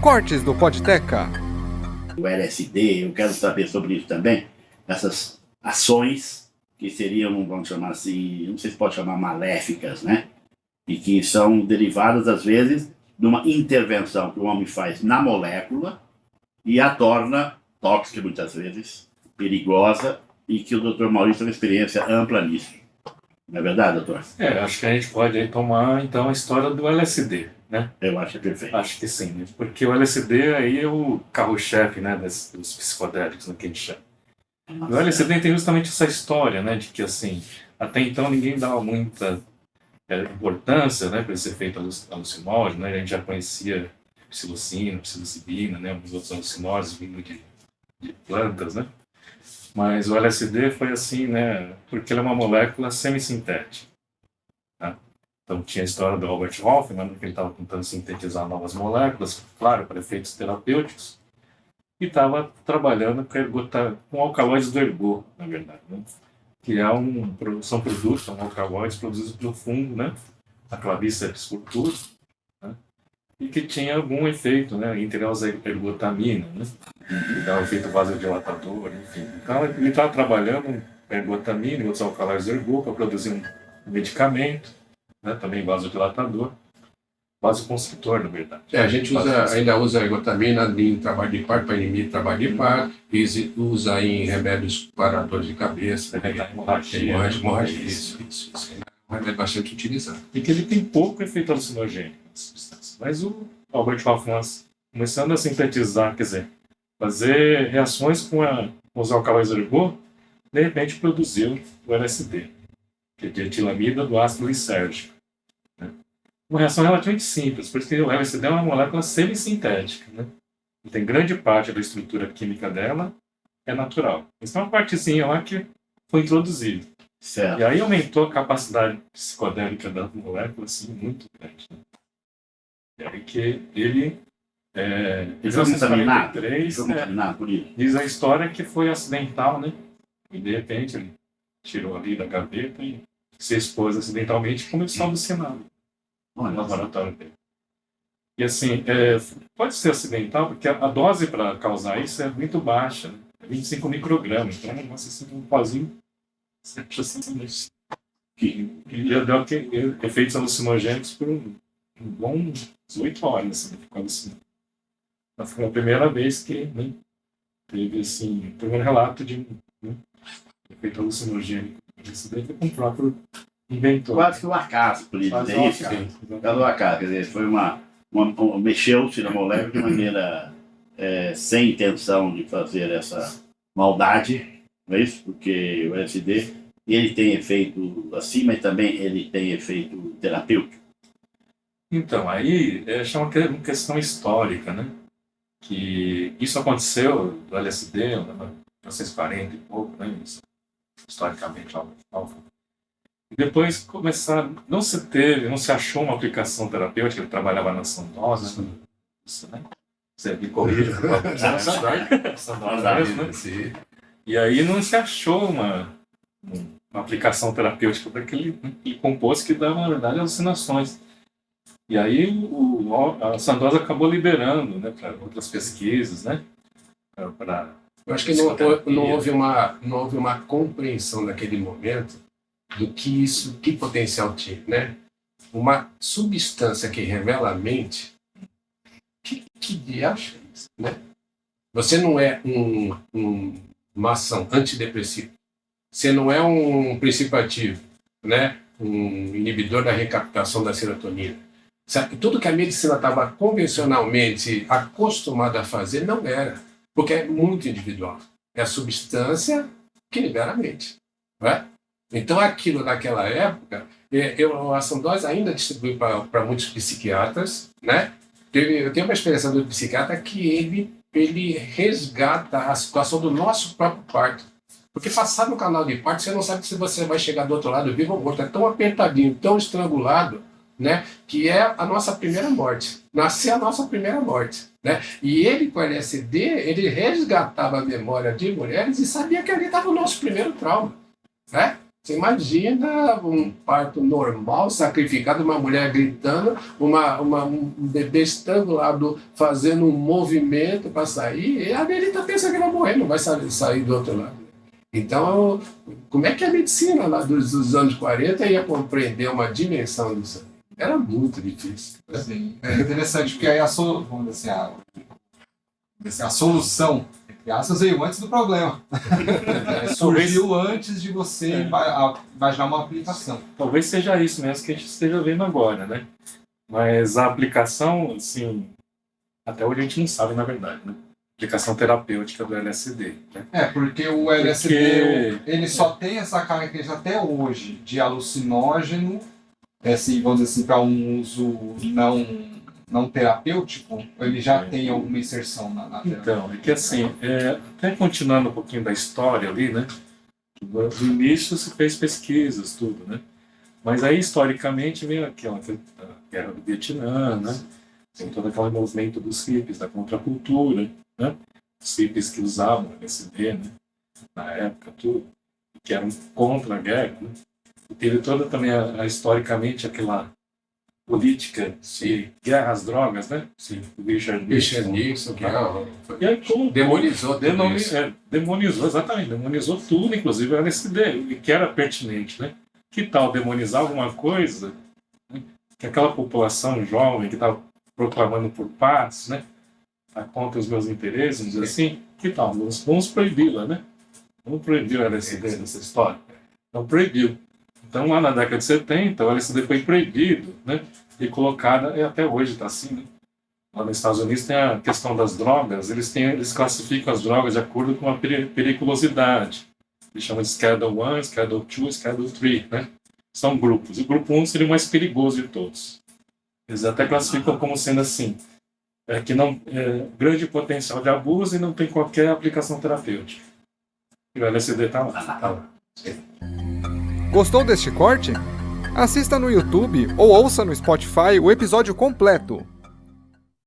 Cortes do Podteca. O LSD, eu quero saber sobre isso também, essas ações que seriam, vamos chamar assim, não sei se pode chamar maléficas, né? E que são derivadas, às vezes, de uma intervenção que o homem faz na molécula e a torna tóxica, muitas vezes, perigosa, e que o Dr. Maurício tem uma experiência ampla nisso. Não é verdade, doutor? Acho que a gente pode aí tomar, então, a história do LSD, né? Eu acho que é perfeito. Acho que sim, né? Porque o LSD aí é o carro-chefe, né, dos psicodélicos, né, que a gente chama. O LSD tem justamente essa história, né, de que, assim, até então ninguém dava muita importância, né, para esse efeito alucinógeno, né? A gente já conhecia psilocina, psilocibina, né, uns outros alucinógenos vindo de plantas, né? Mas o LSD foi assim, né, porque ele é uma molécula semissintética. Tá? Então tinha a história do Albert Hofmann, que ele estava tentando sintetizar novas moléculas, claro, para efeitos terapêuticos, e estava trabalhando com alcaloides do ergot, na verdade, né? Que são produtos, são alcaloides produzidos pelo fungo, né? A Clavíceps purpura, né? E que tinha algum efeito, né? Entre-elas a ergotamina, né? Que dá um efeito vasodilatador, enfim. Então ele estava trabalhando ergotamina e outros alcaloides do ergot para produzir um medicamento, né? Também vasodilatador, vasoconstritor, na verdade. A gente ainda usa a ergotamina em trabalho de parto, para inibir trabalho de parto, e usa em remédios para dor de cabeça, hemorragia. Isso. É um remédio bastante utilizado. E que ele tem pouco efeito alucinogênico nessa substância. Mas o Albert Hofmann, começando a sintetizar, quer dizer, fazer reações com os alcaloides do ergot, de repente produziu o LSD, que é dietilamida do ácido lisérgico. Né? Uma reação relativamente simples, por isso que o LSD é uma molécula semissintética. Né? E tem grande parte da estrutura química dela é natural. Mas tem uma partezinha lá que foi introduzida. Certo. E aí aumentou a capacidade psicodélica da molécula, assim, muito grande. Né? E aí que ele... Ele foi contaminado? 1943, Foi contaminado por isso? diz a história que foi acidental, né? E de repente ele tirou ali da gaveta e se expôs acidentalmente e começou a alucinar no laboratório dele. E assim, pode ser acidental porque a dose para causar isso é muito baixa, né? É 25 microgramas, então é um negócio assim, um pozinho, você acha assim, que já deu efeitos alucinogênicos por um bom 18 horas, assim, ficou alucinando. Foi a primeira vez que, né, teve assim, o primeiro relato de efeito alucinogênico. Isso daí foi com o próprio inventor. Quase que o acaso, por isso, é isso? Quase o acaso, quer dizer, foi mexeu-se na molécula de maneira sem intenção de fazer essa maldade, não é isso? Porque o LSD, ele tem efeito assim, mas também ele tem efeito terapêutico. Então, aí chama uma questão histórica, né? Que isso aconteceu do LSD, em 1940 e pouco, né? Isso, historicamente, algo. E depois não se achou uma aplicação terapêutica. Ele trabalhava na Sandoz, né? Você me corrija, Sandoz mesmo, né? Sim. E aí não se achou uma aplicação terapêutica daquele composto que dava, na verdade, alucinações. E aí a Sandoz acabou liberando, né, para outras pesquisas, né? Eu acho que não houve uma compreensão naquele momento do que potencial tinha, né? Uma substância que revela a mente, que diacho é isso, né? Você não é uma ação antidepressiva, você não é um princípio ativo, né? Um inibidor da recaptação da serotonina. Sabe? Tudo que a medicina estava convencionalmente acostumada a fazer não era, porque é muito individual. É a substância que libera a mente. Não é? Então, aquilo naquela época, a Sandoz ainda distribuiu para muitos psiquiatras, né? Eu tenho uma experiência do psiquiatra que ele resgata a situação do nosso próprio parto. Porque passar no canal de parto, você não sabe se você vai chegar do outro lado vivo ou morto. É tão apertadinho, tão estrangulado, né? Que é a nossa primeira morte. Nascer a nossa primeira morte. Né? E ele, com o LSD, ele resgatava a memória de mulheres e sabia que ali estava o nosso primeiro trauma. Né? Você imagina um parto normal, sacrificado, uma mulher gritando, um bebê estando lá fazendo um movimento para sair, e a Nerita pensa que vai morrer, não vai sair do outro lado. Então, como é que a medicina lá dos anos 40 ia compreender uma dimensão disso? Era muito difícil. Né? Sim. É interessante, porque aí a solução, entre aspas, veio antes do problema. Surgiu antes de você imaginar uma aplicação. Talvez seja isso mesmo que a gente esteja vendo agora, né? Mas a aplicação, assim, até hoje a gente não sabe, na verdade, né? Aplicação terapêutica do LSD, né? Porque o LSD, ele só tem essa característica até hoje de alucinógeno, assim, vamos dizer assim, para um uso não terapêutico, ele já tem alguma inserção na terapia? Então, é que assim, até continuando um pouquinho da história ali, né? No início se fez pesquisas, tudo, né? Mas aí, historicamente, veio aquela guerra do Vietnã, né? Tem todo aquele movimento dos hippies, da contracultura, né? Os hippies que usavam LSD, né? Na época, tudo, que eram contra a guerra, né? E teve toda também, historicamente, aquela política de guerra às drogas, né? Sim. O Richard Nixon, que e aí, como demonizou tudo isso. Demonizou, exatamente, demonizou tudo, inclusive o LSD, e que era pertinente, né? Que tal demonizar alguma coisa, né? Que aquela população jovem que estava proclamando por paz, né? Tá contra os meus interesses, vamos dizer assim, que tal? Vamos proibi-la, né? Vamos proibir o LSD nessa história. Então proibiu. Então lá na década de 70, o LSD foi proibido, né? E colocada, e até hoje está assim, né? Lá nos Estados Unidos tem a questão das drogas, eles classificam as drogas de acordo com a periculosidade. Eles chamam de Schedule 1, Schedule 2, Schedule 3, né? São grupos. O grupo 1 seria o mais perigoso de todos. Eles até classificam como sendo assim, que não grande potencial de abuso e não tem qualquer aplicação terapêutica. E o LSD está lá. Tá lá. Gostou deste corte? Assista no YouTube ou ouça no Spotify o episódio completo.